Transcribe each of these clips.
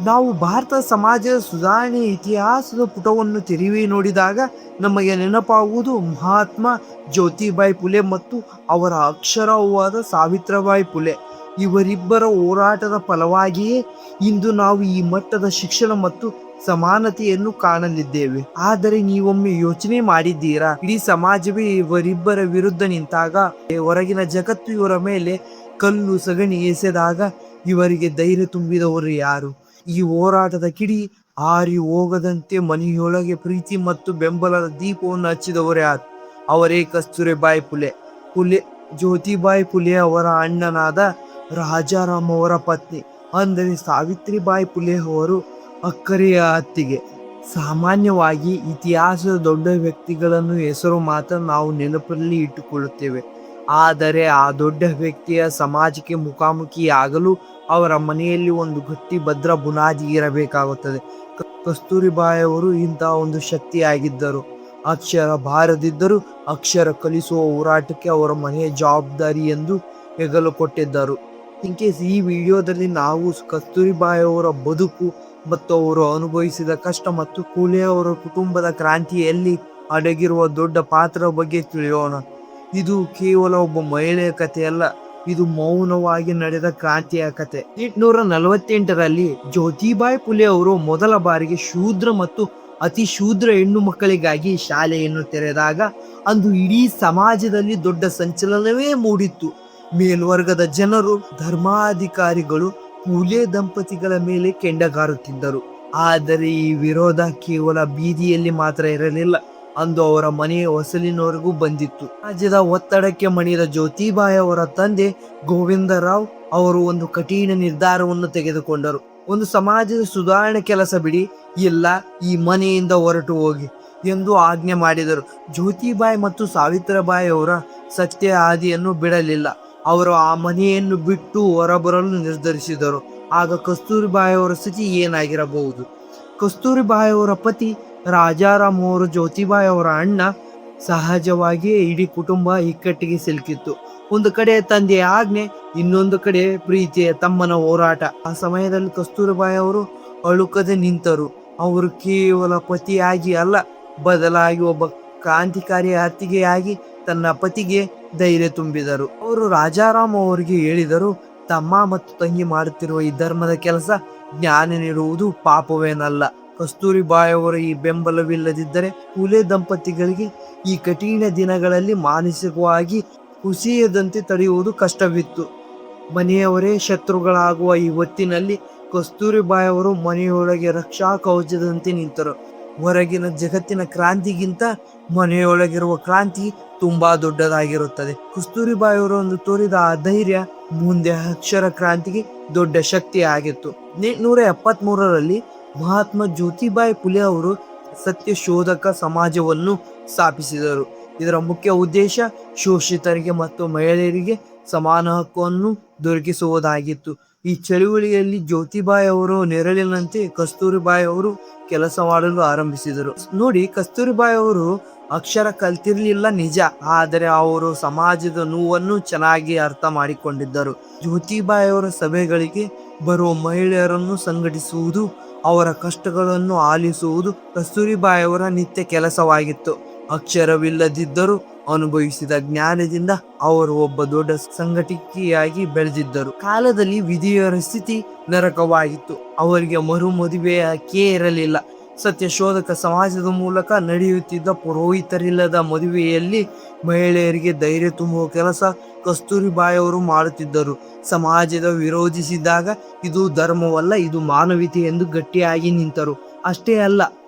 ನಾವು ಭಾರತ ಸಮಾಜದ ಸುಧಾರಣೆ ಇತಿಹಾಸದ ಪುಟವನ್ನು ತಿರುವಿ ನೋಡಿದಾಗ ನಮಗೆ ನೆನಪಾಗುವುದು ಮಹಾತ್ಮ ಜ್ಯೋತಿಬಾಯಿ ಫುಲೆ ಮತ್ತು ಅವರ ಅಕ್ಷರವಾದ ಸಾವಿತ್ರಿಬಾಯಿ ಫುಲೆ. ಇವರಿಬ್ಬರ ಹೋರಾಟದ ಫಲವಾಗಿಯೇ ಇಂದು ನಾವು ಈ ಮಟ್ಟದ ಶಿಕ್ಷಣ ಮತ್ತು ಸಮಾನತೆಯನ್ನು ಕಾಣಲಿದ್ದೇವೆ. ಆದರೆ ನೀವೊಮ್ಮೆ ಯೋಚನೆ ಮಾಡಿದ್ದೀರಾ, ಇಡೀ ಸಮಾಜವೇ ಇವರಿಬ್ಬರ ವಿರುದ್ಧ ನಿಂತಾಗ, ಹೊರಗಿನ ಜಗತ್ತು ಇವರ ಮೇಲೆ ಕಲ್ಲು ಸಗಣಿ ಎಸೆದಾಗ ಇವರಿಗೆ ಧೈರ್ಯ ತುಂಬಿದವರು ಯಾರು? ಈ ಹೋರಾಟದ ಕಿಡಿ ಆರಿ ಹೋಗದಂತೆ ಮನೆಯೊಳಗೆ ಪ್ರೀತಿ ಮತ್ತು ಬೆಂಬಲದ ದೀಪವನ್ನು ಹಚ್ಚಿದವರು ಯಾರು? ಅವರೇ ಕಸ್ತೂರಿಬಾಯಿ ಫುಲೆ. ಜ್ಯೋತಿಬಾಯಿ ಫುಲೆ ಅವರ ಅಣ್ಣನಾದ ರಾಜಾರಾಮ್ ಅವರ ಪತ್ನಿ, ಅಂದರೆ ಸಾವಿತ್ರಿಬಾಯಿ ಫುಲೆ ಅವರು ಅಕ್ಕರೆಯ ಅತ್ತಿಗೆ. ಸಾಮಾನ್ಯವಾಗಿ ಇತಿಹಾಸದ ದೊಡ್ಡ ವ್ಯಕ್ತಿಗಳನ್ನು ಹೆಸರು ಮಾತ್ರ ನಾವು ನೆನಪಲ್ಲಿ ಇಟ್ಟುಕೊಳ್ಳುತ್ತೇವೆ. ಆದರೆ ಆ ದೊಡ್ಡ ವ್ಯಕ್ತಿಯ ಸಮಾಜಕ್ಕೆ ಮುಖಾಮುಖಿಯಾಗಲು ಅವರ ಮನೆಯಲ್ಲಿ ಒಂದು ಗಟ್ಟಿ ಭದ್ರ ಬುನಾದಿ ಇರಬೇಕಾಗುತ್ತದೆ. ಕಸ್ತೂರಿಬಾಯಿ ಅವರು ಇಂತಹ ಒಂದು ಶಕ್ತಿಯಾಗಿದ್ದರು. ಅಕ್ಷರ ಬಾರದಿದ್ದರೂ ಅಕ್ಷರ ಕಲಿಸುವ ಹೋರಾಟಕ್ಕೆ ಅವರ ಮನೆಯ ಜವಾಬ್ದಾರಿ ಎಂದು ಹೆಗಲು ಕೊಟ್ಟಿದ್ದರು. ಇನ್ಕೇಸ್ ಈ ವಿಡಿಯೋದಲ್ಲಿ ನಾವು ಕಸ್ತೂರಿಬಾಯಿ ಅವರ ಬದುಕು ಮತ್ತು ಅವರು ಅನುಭವಿಸಿದ ಕಷ್ಟ ಮತ್ತು ಫುಲೆ ಅವರ ಕುಟುಂಬದ ಕ್ರಾಂತಿಯಲ್ಲಿ ಅಡಗಿರುವ ದೊಡ್ಡ ಪಾತ್ರದ ಬಗ್ಗೆ ತಿಳಿಯೋಣ. ಇದು ಕೇವಲ ಒಬ್ಬ ಮಹಿಳೆಯ ಕಥೆಯಲ್ಲ, ಇದು ಮೌನವಾಗಿ ನಡೆದ ಕ್ರಾಂತಿಯ ಕತೆ. 1848ರಲ್ಲಿ ಜ್ಯೋತಿಬಾಯಿ ಫುಲೆ ಅವರು ಮೊದಲ ಬಾರಿಗೆ ಶೂದ್ರ ಮತ್ತು ಅತಿ ಶೂದ್ರ ಹೆಣ್ಣು ಮಕ್ಕಳಿಗಾಗಿ ಶಾಲೆಯನ್ನು ತೆರೆದಾಗ ಅಂದು ಇಡೀ ಸಮಾಜದಲ್ಲಿ ದೊಡ್ಡ ಸಂಚಲನವೇ ಮೂಡಿತ್ತು. ಮೇಲ್ವರ್ಗದ ಜನರು, ಧರ್ಮಾಧಿಕಾರಿಗಳು ಫುಲೆ ದಂಪತಿಗಳ ಮೇಲೆ ಕೆಂಡಗಾರುತ್ತಿದ್ದರು. ಆದರೆ ಈ ವಿರೋಧ ಕೇವಲ ಬೀದಿಯಲ್ಲಿ ಮಾತ್ರ ಇರಲಿಲ್ಲ, ಅಂದು ಅವರ ಮನೆಯ ಹೊಸಲಿನವರೆಗೂ ಬಂದಿತ್ತು. ಸಮಾಜದ ಒತ್ತಡಕ್ಕೆ ಮಣಿದ ಜ್ಯೋತಿಬಾಯಿ ಅವರ ತಂದೆ ಗೋವಿಂದರಾವ್ ಅವರು ಒಂದು ಕಠಿಣ ನಿರ್ಧಾರವನ್ನು ತೆಗೆದುಕೊಂಡರು. ಒಂದು ಸಮಾಜದ ಸುಧಾರಣೆ ಕೆಲಸ ಬಿಡಿ, ಇಲ್ಲ ಈ ಮನೆಯಿಂದ ಹೊರಟು ಹೋಗಿ ಎಂದು ಆಜ್ಞೆ ಮಾಡಿದರು. ಜ್ಯೋತಿಬಾಯಿ ಮತ್ತು ಸಾವಿತ್ರಿಬಾಯಿ ಅವರ ಸತ್ಯ ಹಾದಿಯನ್ನು ಬಿಡಲಿಲ್ಲ. ಅವರು ಆ ಮನೆಯನ್ನು ಬಿಟ್ಟು ಹೊರಬರಲು ನಿರ್ಧರಿಸಿದರು. ಆಗ ಕಸ್ತೂರಿಬಾಯಿ ಅವರ ಸ್ಥಿತಿ ಏನಾಗಿರಬಹುದು? ಕಸ್ತೂರಿಬಾಯಿ ಅವರ ಪತಿ ರಾಜಾರಾಮ್ ಅವರು ಜ್ಯೋತಿಬಾಯಿ ಅವರ ಅಣ್ಣ. ಸಹಜವಾಗಿಯೇ ಇಡೀ ಕುಟುಂಬ ಇಕ್ಕಟ್ಟಿಗೆ ಸಿಲುಕಿತ್ತು. ಒಂದು ಕಡೆ ತಂದೆಯ ಆಜ್ಞೆ, ಇನ್ನೊಂದು ಕಡೆ ಪ್ರೀತಿಯ ತಮ್ಮನ ಹೋರಾಟ. ಆ ಸಮಯದಲ್ಲಿ ಕಸ್ತೂರಿಬಾಯಿ ಅವರು ಅಳುಕದೆ ನಿಂತರು. ಅವರು ಕೇವಲ ಪತಿಯಾಗಿ ಅಲ್ಲ, ಬದಲಾಗಿ ಒಬ್ಬ ಕ್ರಾಂತಿಕಾರಿ ಅತ್ತಿಗೆಯಾಗಿ ತನ್ನ ಪತಿಗೆ ಧೈರ್ಯ ತುಂಬಿದರು. ಅವರು ರಾಜಾರಾಮ್ ಅವರಿಗೆ ಹೇಳಿದರು, ತಮ್ಮ ಮತ್ತು ತಂಗಿ ಮಾಡುತ್ತಿರುವ ಈ ಧರ್ಮದ ಕೆಲಸ ಜ್ಞಾನ ನೀಡುವುದು ಪಾಪವೇನಲ್ಲ. ಕಸ್ತೂರಿಬಾಯಿ ಅವರ ಈ ಬೆಂಬಲವಿಲ್ಲದಿದ್ದರೆ ಫುಲೆ ದಂಪತಿಗಳಿಗೆ ಈ ಕಠಿಣ ದಿನಗಳಲ್ಲಿ ಮಾನಸಿಕವಾಗಿ ಕುಸಿಯದಂತೆ ತಡೆಯುವುದು ಕಷ್ಟವಿತ್ತು. ಮನೆಯವರೇ ಶತ್ರುಗಳಾಗುವ ಈ ಹೊತ್ತಿನಲ್ಲಿ ಕಸ್ತೂರಿಬಾಯಿ ಅವರು ಮನೆಯೊಳಗೆ ರಕ್ಷಾ ಕವಚದಂತೆ ನಿಂತರು. ಹೊರಗಿನ ಜಗತ್ತಿನ ಕ್ರಾಂತಿಗಿಂತ ಮನೆಯೊಳಗಿರುವ ಕ್ರಾಂತಿ ತುಂಬಾ ದೊಡ್ಡದಾಗಿರುತ್ತದೆ. ಕಸ್ತೂರಿಬಾಯಿ ಅವರು ಒಂದು ತೋರಿದ ಆ ಧೈರ್ಯ ಮುಂದೆ ಅಕ್ಷರ ಕ್ರಾಂತಿಗೆ ದೊಡ್ಡ ಶಕ್ತಿ ಆಗಿತ್ತು. 1873ರಲ್ಲಿ ಮಹಾತ್ಮ ಜ್ಯೋತಿಬಾಯಿ ಫುಲೆ ಅವರು ಸತ್ಯ ಶೋಧಕ ಸಮಾಜವನ್ನು ಸ್ಥಾಪಿಸಿದರು. ಇದರ ಮುಖ್ಯ ಉದ್ದೇಶ ಶೋಷಿತರಿಗೆ ಮತ್ತು ಮಹಿಳೆಯರಿಗೆ ಸಮಾನ ಹಕ್ಕನ್ನು ದೊರಕಿಸುವುದಾಗಿತ್ತು. ಈ ಚಳುವಳಿಯಲ್ಲಿ ಜ್ಯೋತಿಬಾಯಿ ಅವರು ನೆರಳಿನಂತೆ ಕಸ್ತೂರಿಬಾಯಿ ಅವರು ಕೆಲಸ ಮಾಡಲು ಆರಂಭಿಸಿದರು. ನೋಡಿ, ಕಸ್ತೂರಿಬಾಯಿ ಅವರು ಅಕ್ಷರ ಕಲ್ತಿರ್ಲಿಲ್ಲ ನಿಜ, ಆದರೆ ಅವರು ಸಮಾಜದ ನೋವನ್ನು ಚೆನ್ನಾಗಿ ಅರ್ಥ ಮಾಡಿಕೊಂಡಿದ್ದರು. ಜ್ಯೋತಿಬಾಯಿ ಅವರ ಸಭೆಗಳಿಗೆ ಬರುವ ಮಹಿಳೆಯರನ್ನು ಸಂಘಟಿಸುವುದು, ಅವರ ಕಷ್ಟಗಳನ್ನು ಆಲಿಸುವುದು ಕಸ್ತೂರಿಬಾಯಿ ಅವರ ನಿತ್ಯ ಕೆಲಸವಾಗಿತ್ತು. ಅಕ್ಷರವಿಲ್ಲದಿದ್ದರೂ ಅನುಭವಿಸಿದ ಜ್ಞಾನದಿಂದ ಅವರು ಒಬ್ಬ ದೊಡ್ಡ ಸಂಘಟಕಿಯಾಗಿ ಬೆಳೆದಿದ್ದರು. ಕಾಲದಲ್ಲಿ ವಿಧಿಯರ ಸ್ಥಿತಿ ನರಕವಾಗಿತ್ತು. ಅವರಿಗೆ ಮರು ಮದುವೆಯೇ ಇರಲಿಲ್ಲ. ಸತ್ಯ ಶೋಧಕ ಸಮಾಜದ ಮೂಲಕ ನಡೆಯುತ್ತಿದ್ದ ಪುರೋಹಿತರಿಲ್ಲದ ಮದುವೆಯಲ್ಲಿ ಮಹಿಳೆಯರಿಗೆ ಧೈರ್ಯ ತುಂಬುವ ಕೆಲಸ ಕಸ್ತೂರಿಬಾಯಿ ಅವರು ಮಾಡುತ್ತಿದ್ದರು. ಸಮಾಜದ ವಿರೋಧಿಸಿದಾಗ ಇದು ಧರ್ಮವಲ್ಲ, ಇದು ಮಾನವೀಯತೆ ಎಂದು ಗಟ್ಟಿಯಾಗಿ ನಿಂತರು. ಅಷ್ಟೇ ಅಲ್ಲ,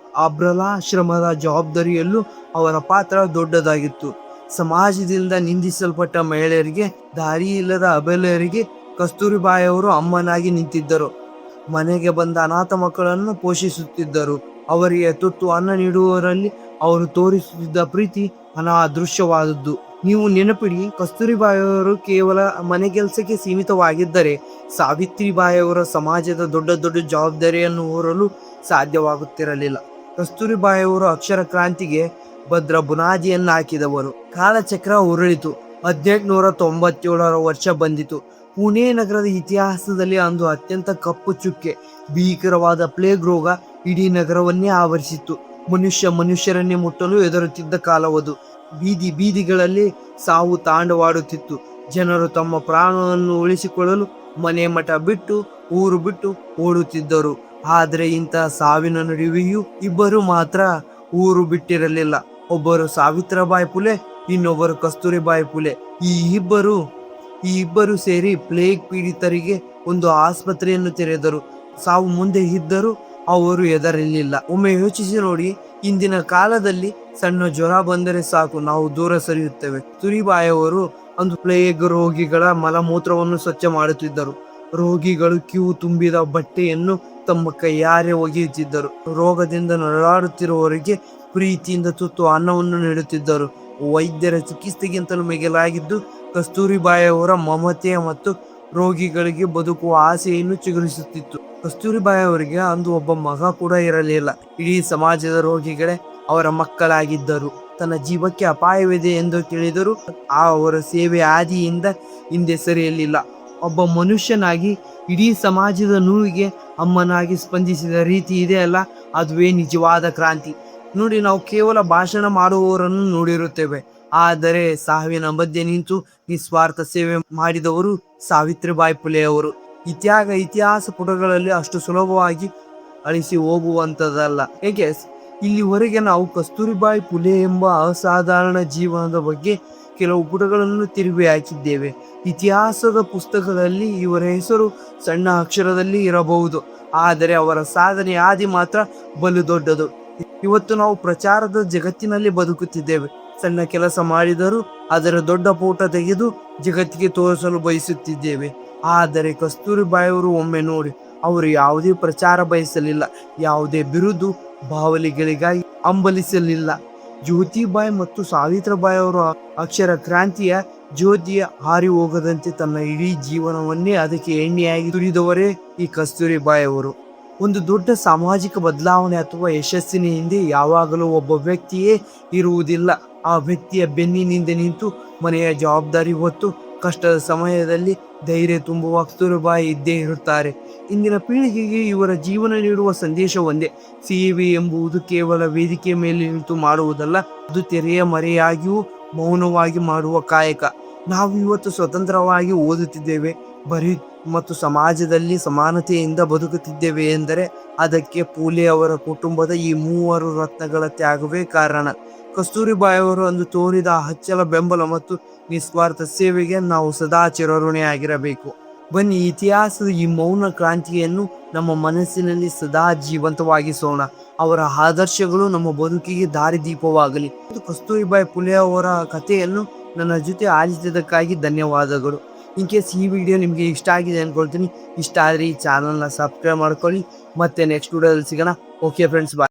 ಅಬ್ರಲಾಶ್ರಮದ ಜವಾಬ್ದಾರಿಯಲ್ಲೂ ಅವರ ಪಾತ್ರ ದೊಡ್ಡದಾಗಿತ್ತು. ಸಮಾಜದಿಂದ ನಿಂದಿಸಲ್ಪಟ್ಟ ಮಹಿಳೆಯರಿಗೆ, ದಾರಿ ಇಲ್ಲದ ಅಬಲೆಯರಿಗೆ ಕಸ್ತೂರಿಬಾಯಿ ಅವರು ಅಮ್ಮನಾಗಿ ನಿಂತಿದ್ದರು. ಮನೆಗೆ ಬಂದ ಅನಾಥ ಮಕ್ಕಳನ್ನು ಪೋಷಿಸುತ್ತಿದ್ದರು. ಅವರಿಗೆ ತುತ್ತು ಅನ್ನ ನೀಡುವವರಲ್ಲಿ ಅವರು ತೋರಿಸುತ್ತಿದ್ದ ಪ್ರೀತಿ ಅನಾದೃಶ್ಯವಾದದ್ದು. ನೀವು ನೆನಪಿಡಿ, ಕಸ್ತೂರಿಬಾಯಿ ಅವರು ಕೇವಲ ಮನೆ ಕೆಲಸಕ್ಕೆ ಸೀಮಿತವಾಗಿದ್ದರೆ ಸಾವಿತ್ರಿಬಾಯಿ ಅವರ ಸಮಾಜದ ದೊಡ್ಡ ದೊಡ್ಡ ಜವಾಬ್ದಾರಿಯನ್ನು ಹೊರಲು ಸಾಧ್ಯವಾಗುತ್ತಿರಲಿಲ್ಲ. ಕಸ್ತೂರಿಬಾಯಿ ಅವರು ಅಕ್ಷರ ಕ್ರಾಂತಿಗೆ ಭದ್ರ ಬುನಾದಿಯನ್ನು ಹಾಕಿದವರು. ಕಾಲಚಕ್ರ ಉರುಳಿತು. 1897 ವರ್ಷ ಬಂದಿತು. ಪುಣೆ ನಗರದ ಇತಿಹಾಸದಲ್ಲಿ ಅಂದು ಅತ್ಯಂತ ಕಪ್ಪು ಚುಕ್ಕೆ ಭೀಕರವಾದ ಪ್ಲೇಗ್ ರೋಗ ಇಡೀ ನಗರವನ್ನೇ ಆವರಿಸಿತ್ತು. ಮನುಷ್ಯರನ್ನೇ ಮುಟ್ಟಲು ಹೆದರುತ್ತಿದ್ದ ಕಾಲವದು. ಬೀದಿಗಳಲ್ಲಿ ಸಾವು ತಾಂಡವಾಡುತ್ತಿತ್ತು. ಜನರು ತಮ್ಮ ಪ್ರಾಣವನ್ನು ಉಳಿಸಿಕೊಳ್ಳಲು ಮನೆ ಮಠ ಬಿಟ್ಟು ಊರು ಬಿಟ್ಟು ಓಡುತ್ತಿದ್ದರು. ಆದರೆ ಇಂತಹ ಸಾವಿನ ನಡುವೆಯೂ ಇಬ್ಬರು ಮಾತ್ರ ಊರು ಬಿಟ್ಟಿರಲಿಲ್ಲ. ಒಬ್ಬರು ಸಾವಿತ್ರಿಬಾಯಿ ಪುಲೆ, ಇನ್ನೊಬ್ಬರು ಕಸ್ತೂರಿಬಾಯಿ ಪುಲೆ. ಈ ಇಬ್ಬರು ಸೇರಿ ಪ್ಲೇಗ್ ಪೀಡಿತರಿಗೆ ಒಂದು ಆಸ್ಪತ್ರೆಯನ್ನು ತೆರೆದರು. ಸಾವು ಮುಂದೆ ಇದ್ದರೂ ಅವರು ಹೆದರಲಿಲ್ಲ. ಒಮ್ಮೆ ಯೋಚಿಸಿ ನೋಡಿ, ಇಂದಿನ ಕಾಲದಲ್ಲಿ ಸಣ್ಣ ಜ್ವರ ಬಂದರೆ ಸಾಕು, ನಾವು ದೂರ ಸರಿಯುತ್ತೇವೆ. ಕಸ್ತೂರಿಬಾಯಿಯವರು ಅಂದು ಪ್ಲೇಗ್ ರೋಗಿಗಳ ಮಲಮೂತ್ರವನ್ನು ಸ್ವಚ್ಛ ಮಾಡುತ್ತಿದ್ದರು. ರೋಗಿಗಳು ಕ್ಯೂ ತುಂಬಿದ ಬಟ್ಟೆಯನ್ನು ತಮ್ಮ ಕೈಯಾರೆ ಒಗೆಯುತ್ತಿದ್ದರು. ರೋಗದಿಂದ ನರಳಾಡುತ್ತಿರುವವರಿಗೆ ಪ್ರೀತಿಯಿಂದ ತುತ್ತು ಅನ್ನವನ್ನು ನೀಡುತ್ತಿದ್ದರು. ವೈದ್ಯರ ಚಿಕಿತ್ಸೆಗಿಂತಲೂ ಮಿಗಿಲಾಗಿದ್ದು ಕಸ್ತೂರಿಬಾಯಿಯವರ ಮಮತೆ ಮತ್ತು ರೋಗಿಗಳಿಗೆ ಬದುಕುವ ಆಸೆಯನ್ನು ಚಿಗುರಿಸುತ್ತಿತ್ತು. ಕಸ್ತೂರಿಬಾಯಿಯವರಿಗೆ ಅಂದು ಒಬ್ಬ ಮಗ ಕೂಡ ಇರಲಿಲ್ಲ. ಇಡೀ ಸಮಾಜದ ರೋಗಿಗಳೇ ಅವರ ಮಕ್ಕಳಾಗಿದ್ದರು. ತನ್ನ ಜೀವಕ್ಕೆ ಅಪಾಯವಿದೆ ಎಂದು ತಿಳಿದರೂ ಅವರ ಸೇವೆ ಆದಿಯಿಂದ ಹಿಂದೆ ಸರಿಯಲಿಲ್ಲ. ಒಬ್ಬ ಮನುಷ್ಯನಾಗಿ ಇಡೀ ಸಮಾಜದ ನೋವಿಗೆ ಅಮ್ಮನಾಗಿ ಸ್ಪಂದಿಸಿದ ರೀತಿ ಇದೆಯಲ್ಲ, ಅದುವೇ ನಿಜವಾದ ಕ್ರಾಂತಿ. ನೋಡಿ, ನಾವು ಕೇವಲ ಭಾಷಣ ಮಾಡುವವರನ್ನು ನೋಡಿರುತ್ತೇವೆ, ಆದರೆ ಸಾವಿನ ಮಧ್ಯೆ ನಿಂತು ನಿಸ್ವಾರ್ಥ ಸೇವೆ ಮಾಡಿದವರು ಸಾವಿತ್ರಿಬಾಯಿ ಪುಲೆಯವರು. ಇತಿಹಾಸ ಪುಟಗಳಲ್ಲಿ ಅಷ್ಟು ಸುಲಭವಾಗಿ ಅಳಿಸಿ ಹೋಗುವಂಥದ್ದಲ್ಲ. ಏಕೆ ಇಲ್ಲಿವರೆಗೆ ನಾವು ಕಸ್ತೂರಿಬಾಯಿ ಪುಲೆ ಎಂಬ ಅಸಾಧಾರಣ ಜೀವನದ ಬಗ್ಗೆ ಕೆಲವು ಪುಟಗಳನ್ನು ತಿರುವಿ ಹಾಕಿದ್ದೇವೆ. ಇತಿಹಾಸದ ಪುಸ್ತಕದಲ್ಲಿ ಇವರ ಹೆಸರು ಸಣ್ಣ ಅಕ್ಷರದಲ್ಲಿ ಇರಬಹುದು, ಆದರೆ ಅವರ ಸಾಧನೆ ಆದಿ ಮಾತ್ರ ಬಲು ದೊಡ್ಡದು. ಇವತ್ತು ನಾವು ಪ್ರಚಾರದ ಜಗತ್ತಿನಲ್ಲಿ ಬದುಕುತ್ತಿದ್ದೇವೆ. ಸಣ್ಣ ಕೆಲಸ ಮಾಡಿದರೂ ಅದರ ದೊಡ್ಡ ಫೋಟೋ ತೆಗೆದು ಜಗತ್ತಿಗೆ ತೋರಿಸಲು ಬಯಸುತ್ತಿದ್ದೇವೆ. ಆದರೆ ಕಸ್ತೂರಿಬಾಯಿಯವರು ಒಮ್ಮೆ ನೋಡಿ, ಅವರು ಯಾವುದೇ ಪ್ರಚಾರ ಬಯಸಲಿಲ್ಲ, ಯಾವುದೇ ಬಿರುದು ಬಾವಲಿಗಳಿಗಾಗಿ ಹಂಬಲಿಸಲಿಲ್ಲ. ಜ್ಯೋತಿಬಾಯಿ ಮತ್ತು ಸಾವಿತ್ರಿಬಾಯಿ ಅವರು ಅಕ್ಷರ ಕ್ರಾಂತಿಯ ಜ್ಯೋತಿಯ ಹಾರಿ ಹೋಗದಂತೆ ತನ್ನ ಇಡೀ ಜೀವನವನ್ನೇ ಅದಕ್ಕೆ ಎಣ್ಣೆಯಾಗಿ ತುರಿದವರೇ ಈ ಕಸ್ತೂರಿಬಾಯಿಯವರು. ಒಂದು ದೊಡ್ಡ ಸಾಮಾಜಿಕ ಬದಲಾವಣೆ ಅಥವಾ ಯಶಸ್ಸಿನ ಹಿಂದೆ ಯಾವಾಗಲೂ ಒಬ್ಬ ವ್ಯಕ್ತಿಯೇ ಇರುವುದಿಲ್ಲ. ಆ ವ್ಯಕ್ತಿಯ ಬೆನ್ನಿನಿಂದ ನಿಂತು ಮನೆಯ ಜವಾಬ್ದಾರಿ ಹೊತ್ತು ಕಷ್ಟದ ಸಮಯದಲ್ಲಿ ಧೈರ್ಯ ತುಂಬುವ ಕಸ್ತೂರಿಬಾಯಿ ಇದ್ದೇ ಇರುತ್ತಾರೆ. ಇಂದಿನ ಪೀಳಿಗೆಗೆ ಇವರ ಜೀವನ ನೀಡುವ ಸಂದೇಶ ಒಂದೇ: ಸೇವೆ ಎಂಬುದು ಕೇವಲ ವೇದಿಕೆ ಮೇಲೆ ನಿಂತು ಮಾಡುವುದಲ್ಲ, ಅದು ತೆರೆಯ ಮರೆಯಾಗಿಯೂ ಮೌನವಾಗಿ ಮಾಡುವ ಕಾಯಕ. ನಾವು ಇವತ್ತು ಸ್ವತಂತ್ರವಾಗಿ ಓದುತ್ತಿದ್ದೇವೆ, ಮತ್ತು ಸಮಾಜದಲ್ಲಿ ಸಮಾನತೆಯಿಂದ ಬದುಕುತ್ತಿದ್ದೇವೆ ಎಂದರೆ ಅದಕ್ಕೆ ಪೂಲೆ ಅವರ ಕುಟುಂಬದ ಈ ಮೂವರು ರತ್ನಗಳ ತ್ಯಾಗವೇ ಕಾರಣ. ಕಸ್ತೂರಿಬಾಯಿಯವರು ಅಂದು ತೋರಿದ ಹಚ್ಚಲ ಬೆಂಬಲ ಮತ್ತು ನಿಸ್ವಾರ್ಥ ಸೇವೆಗೆ ನಾವು ಸದಾ ಚಿರಋಣಿಯಾಗಿರಬೇಕು. ಬನ್ನಿ, ಇತಿಹಾಸದ ಈ ಮೌನ ಕ್ರಾಂತಿಯನ್ನು ನಮ್ಮ ಮನಸ್ಸಿನಲ್ಲಿ ಸದಾ ಜೀವಂತವಾಗಿಸೋಣ. ಅವರ ಆದರ್ಶಗಳು ನಮ್ಮ ಬದುಕಿಗೆ ದಾರಿದೀಪವಾಗಲಿ. ಕಸ್ತೂರಿಬಾಯಿ ಪುಲೆ ಅವರ ಕಥೆಯನ್ನು ನನ್ನ ಜೊತೆ ಆಲಿಸಿದ್ದಕ್ಕಾಗಿ ಧನ್ಯವಾದಗಳು. ಇನ್ ಕೇಸ್ ಈ ವಿಡಿಯೋ ನಿಮಗೆ ಇಷ್ಟ ಆಗಿದೆ ಅಂದ್ಕೊಳ್ತೀನಿ. ಇಷ್ಟ ಆದರೆ ಈ ಚಾನಲ್ನ ಸಬ್ಸ್ಕ್ರೈಬ್ ಮಾಡ್ಕೊಳ್ಳಿ. ಮತ್ತೆ ನೆಕ್ಸ್ಟ್ ವಿಡಿಯೋದಲ್ಲಿ ಸಿಗೋಣ. ಓಕೆ ಫ್ರೆಂಡ್ಸ್, ಬಾಯ್.